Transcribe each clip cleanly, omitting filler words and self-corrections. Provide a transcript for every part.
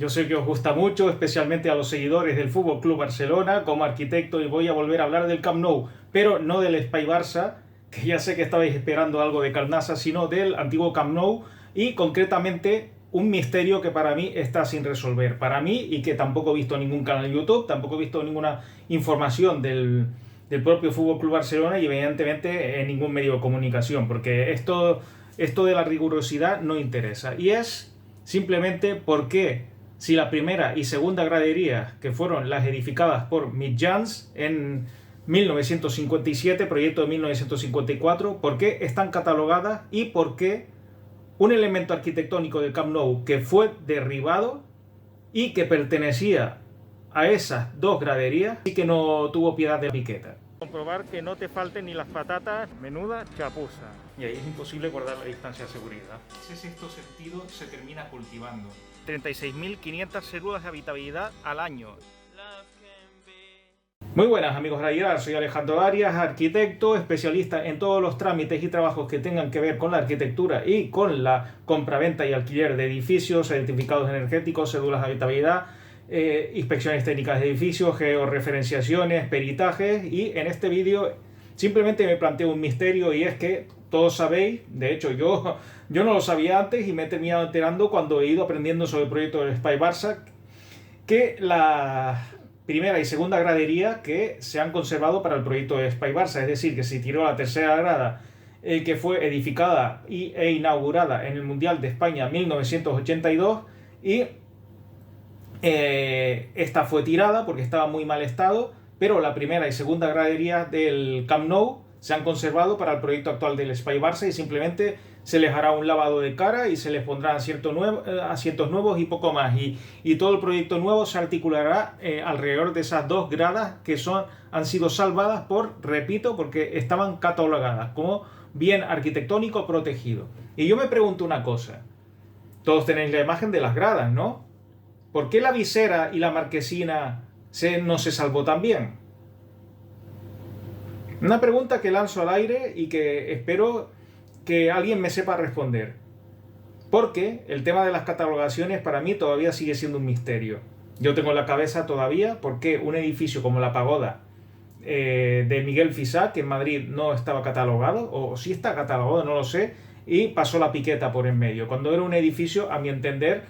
Yo sé que os gusta mucho, especialmente a los seguidores del Fútbol Club Barcelona como arquitecto, y voy a volver a hablar del Camp Nou, pero no del Espai Barça, que ya sé que estabais esperando algo de Carnasa, sino del antiguo Camp Nou y concretamente un misterio que para mí está sin resolver. Para mí, y que tampoco he visto ningún canal de YouTube, tampoco he visto ninguna información del propio Fútbol Club Barcelona y evidentemente en ningún medio de comunicación, porque esto de la rigurosidad no interesa. Y es simplemente por qué, si la primera y segunda gradería, que fueron las edificadas por Mitjans en 1957, proyecto de 1954, por qué están catalogadas y por qué un elemento arquitectónico del Camp Nou que fue derribado y que pertenecía a esas dos graderías y que no tuvo piedad de la piqueta. Comprobar que no te falten ni las patatas, menuda chapuza. Y ahí es imposible guardar la distancia de seguridad. Ese sexto sentido se termina cultivando. 36.500 células de habitabilidad al año. Muy buenas amigos Rayar, soy Alejandro Arias, arquitecto, especialista en todos los trámites y trabajos que tengan que ver con la arquitectura y con la compraventa y alquiler de edificios, certificados energéticos, cédulas de habitabilidad, inspecciones técnicas de edificios, georreferenciaciones, peritajes. Y en este vídeo simplemente me planteo un misterio, y es que todos sabéis, de hecho yo no lo sabía antes y me he terminado enterando cuando he ido aprendiendo sobre el proyecto del Espai Barça, que la primera y segunda gradería que se han conservado para el proyecto de Espai Barça, es decir, que se tiró la tercera grada que fue edificada e inaugurada en el Mundial de España 1982, y esta fue tirada porque estaba en muy mal estado, pero la primera y segunda gradería del Camp Nou se han conservado para el proyecto actual del Espai Barça, y simplemente se les hará un lavado de cara y se les pondrán asientos nuevos y poco más, y todo el proyecto nuevo se articulará alrededor de esas dos gradas que han sido salvadas porque estaban catalogadas como bien arquitectónico protegido. Y yo me pregunto una cosa, todos tenéis la imagen de las gradas, ¿no? ¿Por qué la visera y la marquesina no se salvó también? Una pregunta que lanzo al aire y que espero que alguien me sepa responder. Porque el tema de las catalogaciones para mí todavía sigue siendo un misterio. Yo tengo en la cabeza todavía por qué un edificio como la Pagoda de Miguel Fisac en Madrid no estaba catalogado, o sí está catalogado, no lo sé, y pasó la piqueta por en medio, cuando era un edificio, a mi entender,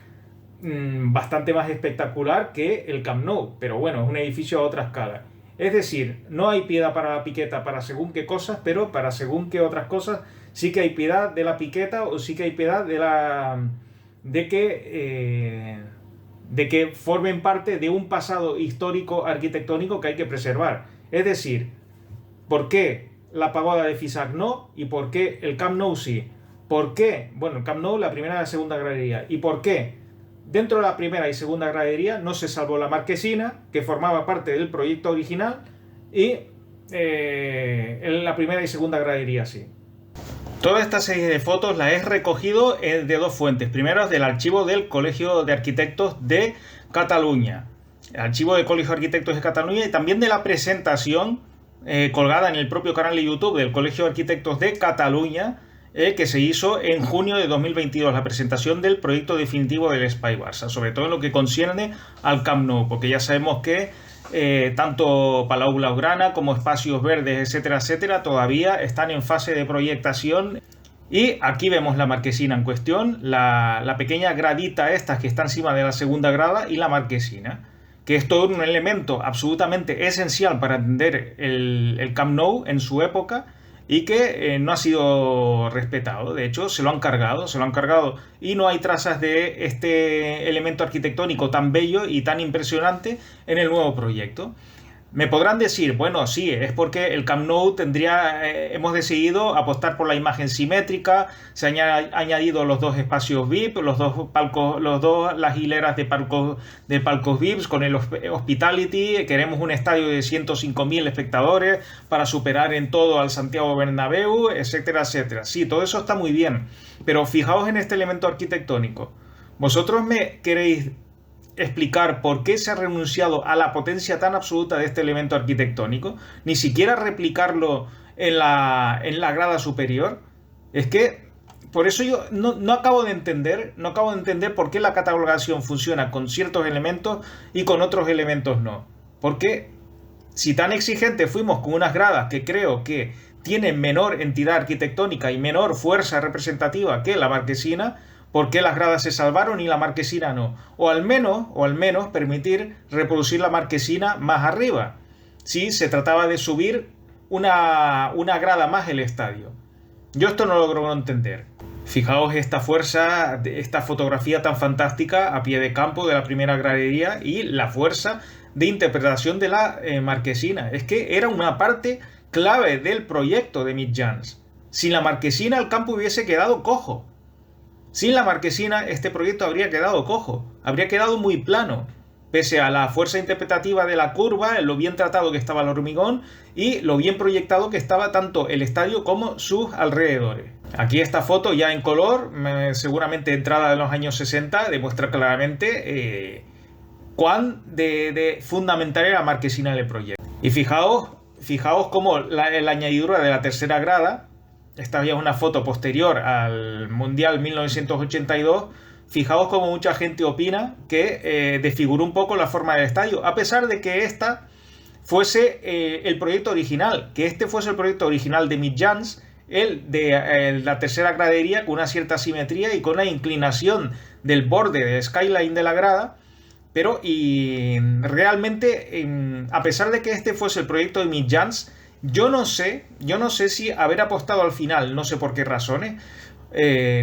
bastante más espectacular que el Camp Nou, pero bueno, es un edificio a otra escala. Es decir, no hay piedad para la piqueta para según qué cosas, pero para según qué otras cosas sí que hay piedad de la piqueta, o sí que hay piedad de que formen parte de un pasado histórico arquitectónico que hay que preservar. Es decir, ¿por qué la Pagoda de Fisac no y por qué el Camp Nou sí? ¿Por qué? Bueno, el Camp Nou, la primera y la segunda gradería. ¿Y por qué dentro de la primera y segunda gradería no se salvó la marquesina, que formaba parte del proyecto original, y en la primera y segunda gradería sí? Toda esta serie de fotos la he recogido de dos fuentes. Primero, del archivo del Colegio de Arquitectos de Cataluña, el archivo del Colegio de Arquitectos de Cataluña, y también de la presentación colgada en el propio canal de YouTube del Colegio de Arquitectos de Cataluña, que se hizo en junio de 2022, la presentación del proyecto definitivo del Espai Barça, sobre todo en lo que concierne al Camp Nou, porque ya sabemos que tanto Palau Blaugrana como espacios verdes, etcétera, etcétera, todavía están en fase de proyectación. Y aquí vemos la marquesina en cuestión, la pequeña gradita esta que está encima de la segunda grada, y la marquesina, que es todo un elemento absolutamente esencial para entender el Camp Nou en su época, y que no ha sido respetado. De hecho, se lo han cargado, y no hay trazas de este elemento arquitectónico tan bello y tan impresionante en el nuevo proyecto. Me podrán decir, bueno, sí, es porque el Camp Nou hemos decidido apostar por la imagen simétrica, se han añadido los dos espacios VIP, las hileras de palcos VIPs con el Hospitality, queremos un estadio de 105.000 espectadores para superar en todo al Santiago Bernabéu, etcétera, etcétera. Sí, todo eso está muy bien, pero fijaos en este elemento arquitectónico. ¿Vosotros me queréis explicar por qué se ha renunciado a la potencia tan absoluta de este elemento arquitectónico? Ni siquiera replicarlo en la grada superior. Es que por eso yo no acabo de entender por qué la catalogación funciona con ciertos elementos y con otros elementos no. Porque si tan exigentes fuimos con unas gradas que creo que tienen menor entidad arquitectónica y menor fuerza representativa que la marquesina, ¿por qué las gradas se salvaron y la marquesina no? O al menos permitir reproducir la marquesina más arriba, si se trataba de subir una grada más el estadio. Yo esto no logro entender. Fijaos esta fuerza, esta fotografía tan fantástica a pie de campo de la primera gradería y la fuerza de interpretación de la marquesina. Es que era una parte clave del proyecto de Mitjans. Sin la marquesina el campo hubiese quedado cojo. Sin la marquesina este proyecto habría quedado cojo, habría quedado muy plano, pese a la fuerza interpretativa de la curva, lo bien tratado que estaba el hormigón y lo bien proyectado que estaba tanto el estadio como sus alrededores. Aquí esta foto ya en color, seguramente entrada en los años 60, demuestra claramente cuán de fundamental era la marquesina del proyecto. Y fijaos cómo la añadidura de la tercera grada, esta ya es una foto posterior al Mundial 1982, fijaos cómo mucha gente opina que desfiguró un poco la forma del estadio, a pesar de que esta fuese el proyecto original, que este fuese el proyecto original de Mitjans, el de la tercera gradería con una cierta simetría y con una inclinación del borde del skyline de la grada, pero realmente, a pesar de que este fuese el proyecto de Mitjans, yo no sé si haber apostado al final, no sé por qué razones,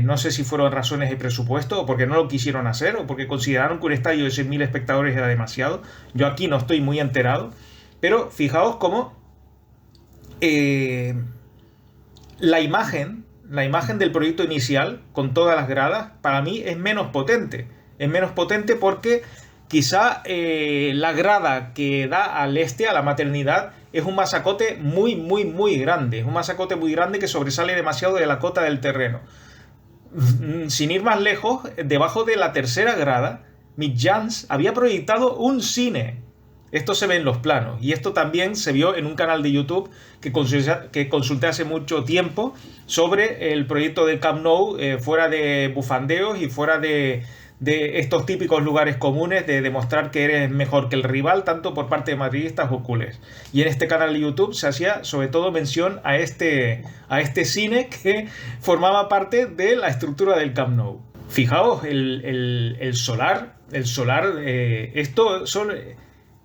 no sé si fueron razones de presupuesto o porque no lo quisieron hacer o porque consideraron que un estadio de 6.000 espectadores era demasiado. Yo aquí no estoy muy enterado, pero fijaos cómo la imagen del proyecto inicial con todas las gradas para mí es menos potente. Es menos potente porque quizá la grada que da al este, a la maternidad, es un masacote muy, muy, muy grande. Es un masacote muy grande que sobresale demasiado de la cota del terreno. Sin ir más lejos, debajo de la tercera grada, Mitjans había proyectado un cine. Esto se ve en los planos. Y esto también se vio en un canal de YouTube que consulté hace mucho tiempo sobre el proyecto del Camp Nou, fuera de bufandeos y fuera de estos típicos lugares comunes de demostrar que eres mejor que el rival, tanto por parte de madridistas o culés. Y en este canal de YouTube se hacía sobre todo mención a este cine que formaba parte de la estructura del Camp Nou. Fijaos, el solar,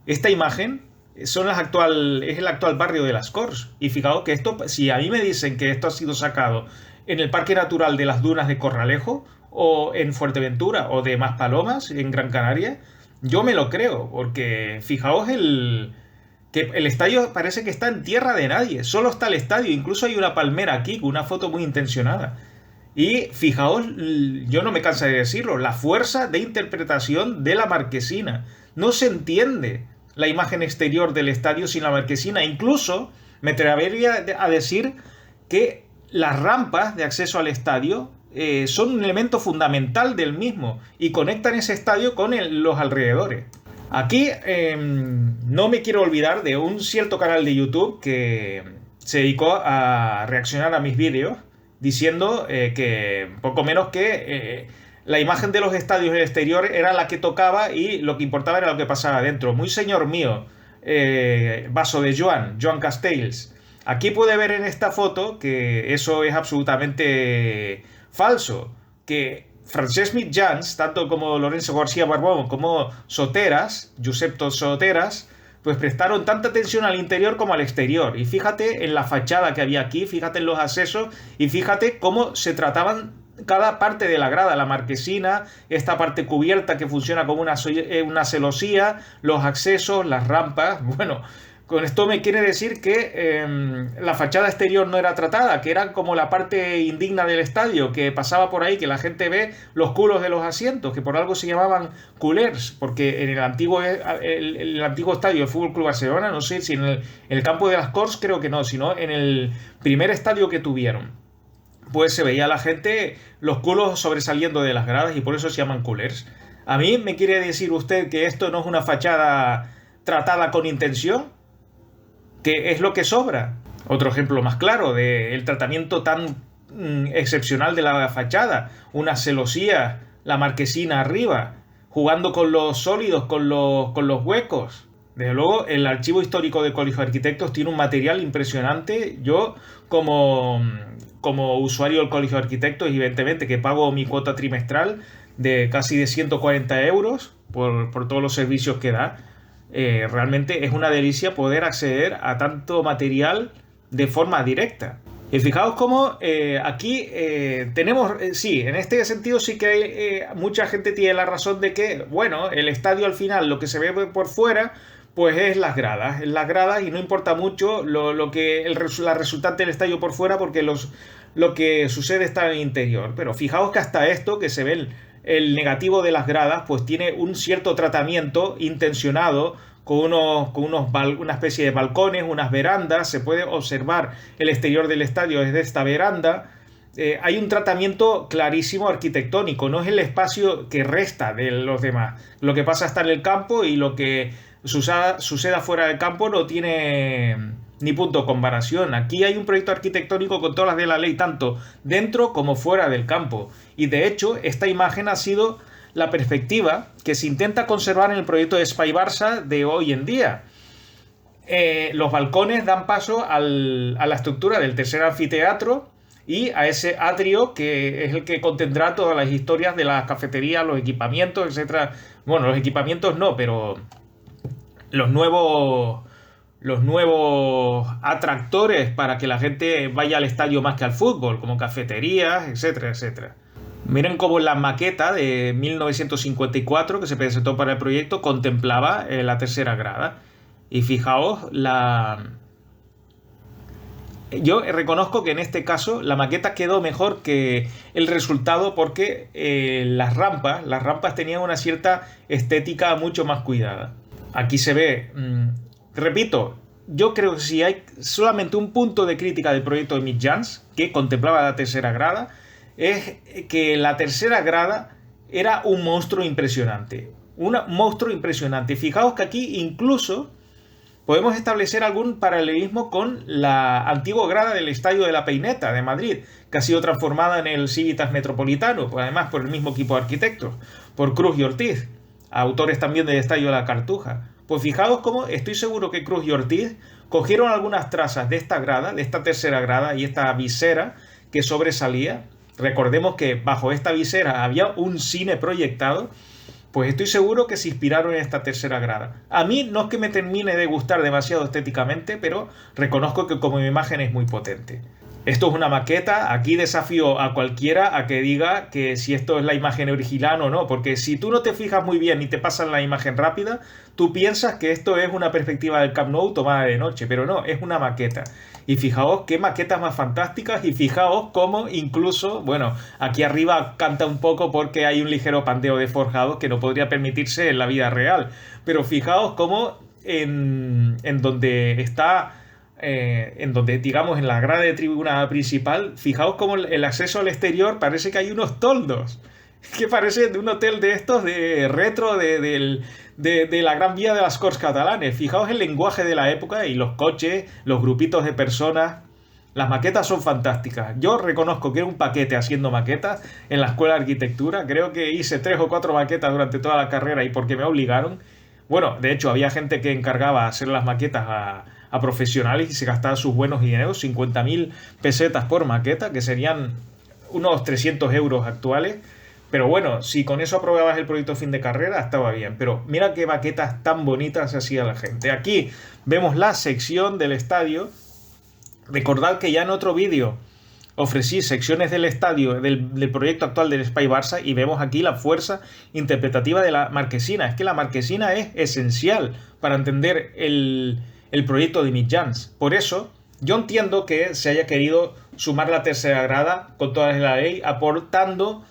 esta imagen es el actual barrio de Las Corts. Y fijaos que esto, si a mí me dicen que esto ha sido sacado en el Parque Natural de las Dunas de Corralejo, o en Fuerteventura, o de Maspalomas, en Gran Canaria, yo me lo creo, porque fijaos que el estadio parece que está en tierra de nadie, solo está el estadio, incluso hay una palmera aquí, con una foto muy intencionada. Y fijaos, yo no me canso de decirlo, la fuerza de interpretación de la marquesina. No se entiende la imagen exterior del estadio sin la marquesina. Incluso me atrevería a decir que las rampas de acceso al estadio son un elemento fundamental del mismo y conectan ese estadio con los alrededores. Aquí no me quiero olvidar de un cierto canal de YouTube que se dedicó a reaccionar a mis vídeos diciendo que poco menos que la imagen de los estadios en el exterior era la que tocaba y lo que importaba era lo que pasaba adentro. Muy señor mío, vaso de Joan Castells. Aquí puede ver en esta foto que eso es absolutamente falso, que Francesc Mitjans, tanto como Lorenzo García Barbón como Soteras, Josep Soteras, pues prestaron tanta atención al interior como al exterior. Y fíjate en la fachada que había aquí, fíjate en los accesos y fíjate cómo se trataban cada parte de la grada, la marquesina, esta parte cubierta que funciona como una celosía, los accesos, las rampas. Bueno, con esto me quiere decir que la fachada exterior no era tratada, que era como la parte indigna del estadio, que pasaba por ahí, que la gente ve los culos de los asientos, que por algo se llamaban culers, porque en el antiguo estadio del Fútbol Club Barcelona, no sé si en el campo de Las Corts creo que no, sino en el primer estadio que tuvieron, pues se veía a la gente los culos sobresaliendo de las gradas y por eso se llaman culers. ¿A mí me quiere decir usted que esto no es una fachada tratada con intención? ¿Qué es lo que sobra? Otro ejemplo más claro del tratamiento tan excepcional de la fachada, unas celosías, la marquesina arriba, jugando con los sólidos, con los huecos. Desde luego, el archivo histórico del Colegio de Arquitectos tiene un material impresionante. Yo, como usuario del Colegio de Arquitectos, evidentemente que pago mi cuota trimestral de casi de 140 euros por todos los servicios que da, realmente es una delicia poder acceder a tanto material de forma directa. Y fijaos cómo aquí tenemos, sí, en este sentido sí que hay, mucha gente tiene la razón de que, bueno, el estadio al final, lo que se ve por fuera, pues es las gradas y no importa mucho la resultante del estadio por fuera porque lo que sucede está en el interior. Pero fijaos que hasta esto, que se ve el negativo de las gradas, pues tiene un cierto tratamiento intencionado con una especie de balcones, unas verandas. Se puede observar el exterior del estadio desde esta veranda. Hay un tratamiento clarísimo arquitectónico, no es el espacio que resta de los demás. Lo que pasa está en el campo y lo que suceda fuera del campo no tiene ni punto de comparación. Aquí hay un proyecto arquitectónico con todas las de la ley, tanto dentro como fuera del campo. Y de hecho, esta imagen ha sido la perspectiva que se intenta conservar en el proyecto de Espai Barça de hoy en día. Los balcones dan paso a la estructura del tercer anfiteatro y a ese atrio que es el que contendrá todas las historias de las cafeterías, los equipamientos, etc. Bueno, los equipamientos no, pero los nuevos atractores para que la gente vaya al estadio más que al fútbol, como cafeterías, etcétera, etcétera. Miren cómo la maqueta de 1954 que se presentó para el proyecto contemplaba la tercera grada. Y fijaos, yo reconozco que en este caso la maqueta quedó mejor que el resultado porque las rampas tenían una cierta estética mucho más cuidada. Aquí se ve, repito, yo creo que si hay solamente un punto de crítica del proyecto de Mitjans, que contemplaba la tercera grada, es que la tercera grada era un monstruo impresionante. Un monstruo impresionante. Fijaos que aquí incluso podemos establecer algún paralelismo con la antigua grada del Estadio de la Peineta de Madrid, que ha sido transformada en el Civitas Metropolitano, pues además por el mismo equipo de arquitectos, por Cruz y Ortiz, autores también del Estadio de la Cartuja. Pues fijaos cómo estoy seguro que Cruz y Ortiz cogieron algunas trazas de esta grada, de esta tercera grada y esta visera que sobresalía. Recordemos que bajo esta visera había un cine proyectado. Pues estoy seguro que se inspiraron en esta tercera grada. A mí no es que me termine de gustar demasiado estéticamente, pero reconozco que como imagen es muy potente. Esto es una maqueta, aquí desafío a cualquiera a que diga que si esto es la imagen original o no, porque si tú no te fijas muy bien y te pasan la imagen rápida, tú piensas que esto es una perspectiva del Camp Nou tomada de noche, pero no, es una maqueta. Y fijaos qué maquetas más fantásticas y fijaos cómo incluso, bueno, aquí arriba canta un poco porque hay un ligero pandeo de forjados que no podría permitirse en la vida real, pero fijaos cómo en donde está... en donde, digamos, en la grada de tribuna principal, fijaos cómo el acceso al exterior parece que hay unos toldos, que parece de un hotel de estos de retro de la Gran Vía de las Corts Catalanes. Fijaos el lenguaje de la época y los coches, los grupitos de personas. Las maquetas son fantásticas. Yo reconozco que era un paquete haciendo maquetas en la escuela de arquitectura. Creo que hice 3 o 4 maquetas durante toda la carrera y porque me obligaron. Bueno, de hecho, había gente que encargaba hacer las maquetas a profesionales y se gastaba sus buenos dineros, 50.000 pesetas por maqueta, que serían unos 300 euros actuales. Pero bueno, si con eso aprobabas el proyecto fin de carrera, estaba bien. Pero mira qué maquetas tan bonitas hacía la gente. Aquí vemos la sección del estadio. Recordad que ya en otro vídeo ofrecí secciones del estadio del proyecto actual del Espai Barça y vemos aquí la fuerza interpretativa de la marquesina. Es que la marquesina es esencial para entender el proyecto de Mitjans. Por eso, yo entiendo que se haya querido sumar la tercera grada con toda la ley, aportando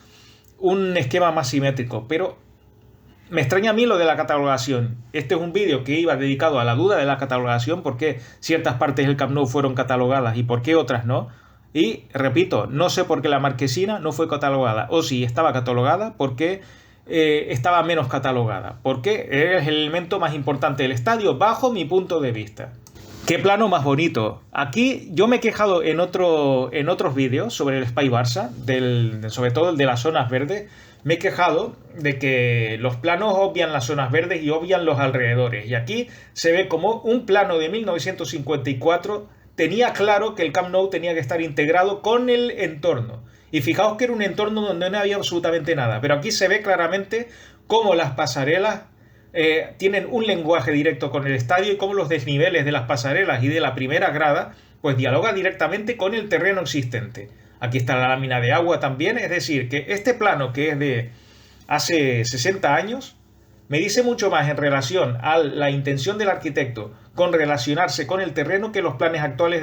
un esquema más simétrico, pero me extraña a mí lo de la catalogación. Este es un vídeo que iba dedicado a la duda de la catalogación, por qué ciertas partes del Camp Nou fueron catalogadas y por qué otras no. Y, repito, no sé por qué la marquesina no fue catalogada, o si estaba catalogada, por qué estaba menos catalogada, porque es el elemento más importante del estadio bajo mi punto de vista. ¿Qué plano más bonito? Aquí yo me he quejado en otros vídeos sobre el Espai Barça, sobre todo el de las zonas verdes. Me he quejado de que los planos obvian las zonas verdes y obvian los alrededores. Y aquí se ve como un plano de 1954 tenía claro que el Camp Nou tenía que estar integrado con el entorno. Y fijaos que era un entorno donde no había absolutamente nada. Pero aquí se ve claramente cómo las pasarelas tienen un lenguaje directo con el estadio y cómo los desniveles de las pasarelas y de la primera grada pues dialogan directamente con el terreno existente. Aquí está la lámina de agua también, es decir, que este plano que es de hace 60 años me dice mucho más en relación a la intención del arquitecto con relacionarse con el terreno que los planos actuales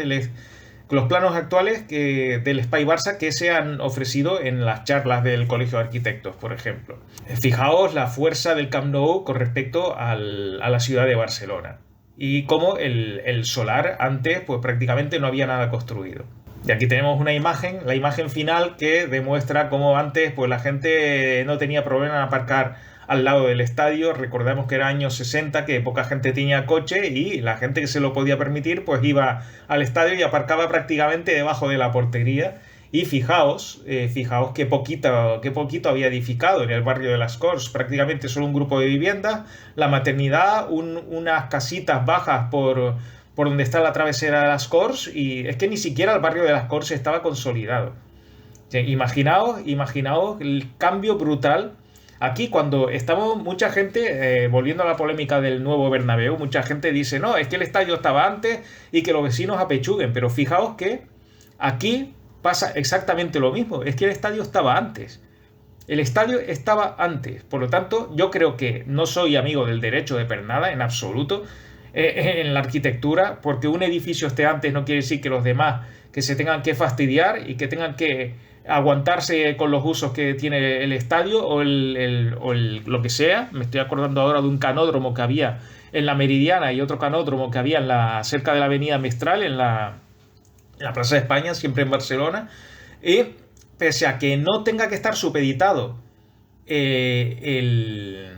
del Espai Barça que se han ofrecido en las charlas del Colegio de Arquitectos, por ejemplo. Fijaos la fuerza del Camp Nou con respecto a la ciudad de Barcelona y cómo el solar antes pues prácticamente no había nada construido. Y aquí tenemos una imagen, la imagen final que demuestra cómo antes pues la gente no tenía problema en aparcar al lado del estadio. Recordemos que era años 60, que poca gente tenía coche y la gente que se lo podía permitir pues iba al estadio y aparcaba prácticamente debajo de la portería. Y fijaos qué poquito había edificado en el barrio de Las Corts, prácticamente solo un grupo de viviendas, la maternidad, unas casitas bajas por donde está la travesera de Las Corts, y es que ni siquiera el barrio de Las Corts estaba consolidado. Imaginaos el cambio brutal. Aquí cuando estamos, mucha gente, volviendo a la polémica del nuevo Bernabéu, mucha gente dice, no, es que el estadio estaba antes y que los vecinos apechuguen, pero fijaos que aquí pasa exactamente lo mismo, es que el estadio estaba antes. El estadio estaba antes, por lo tanto, yo creo que no soy amigo del derecho de pernada en absoluto en la arquitectura, porque un edificio esté antes no quiere decir que los demás que se tengan que fastidiar y que tengan que aguantarse con los usos que tiene el estadio o lo que sea. Me estoy acordando ahora de un canódromo que había en la Meridiana y otro canódromo que había cerca de la avenida Mestral, en la Plaza de España, siempre en Barcelona. Y pese a que no tenga que estar supeditado el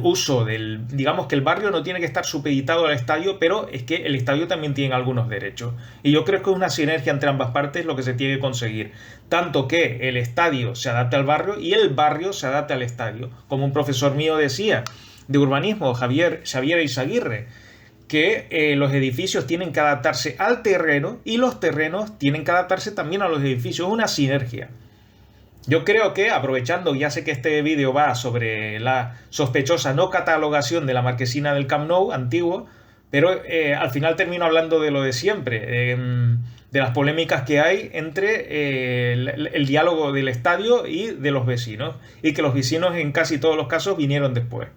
uso digamos que el barrio no tiene que estar supeditado al estadio, pero es que el estadio también tiene algunos derechos. Y yo creo que es una sinergia entre ambas partes lo que se tiene que conseguir. Tanto que el estadio se adapte al barrio y el barrio se adapte al estadio. Como un profesor mío decía, de urbanismo, Xavier Eizaguirre, que los edificios tienen que adaptarse al terreno y los terrenos tienen que adaptarse también a los edificios. Es una sinergia. Yo creo que, aprovechando, ya sé que este vídeo va sobre la sospechosa no catalogación de la marquesina del Camp Nou antiguo, pero al final termino hablando de lo de siempre, de las polémicas que hay entre el diálogo del estadio y de los vecinos, y que los vecinos en casi todos los casos vinieron después.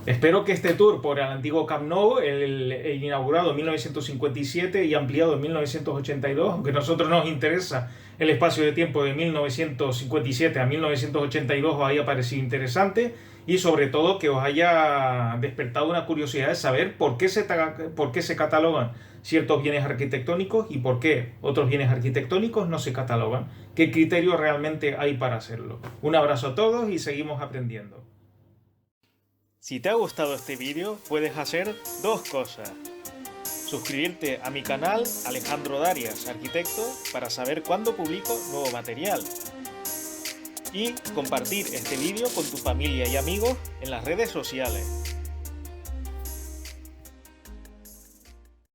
Espero que este tour por el antiguo Camp Nou, el inaugurado en 1957 y ampliado en 1982, aunque a nosotros nos interesa el espacio de tiempo de 1957 a 1982, os haya parecido interesante y sobre todo que os haya despertado una curiosidad de saber por qué se catalogan ciertos bienes arquitectónicos y por qué otros bienes arquitectónicos no se catalogan. ¿Qué criterios realmente hay para hacerlo? Un abrazo a todos y seguimos aprendiendo. Si te ha gustado este vídeo, puedes hacer dos cosas. Suscribirte a mi canal Alejandro Darias, arquitecto, para saber cuándo publico nuevo material. Y compartir este vídeo con tu familia y amigos en las redes sociales.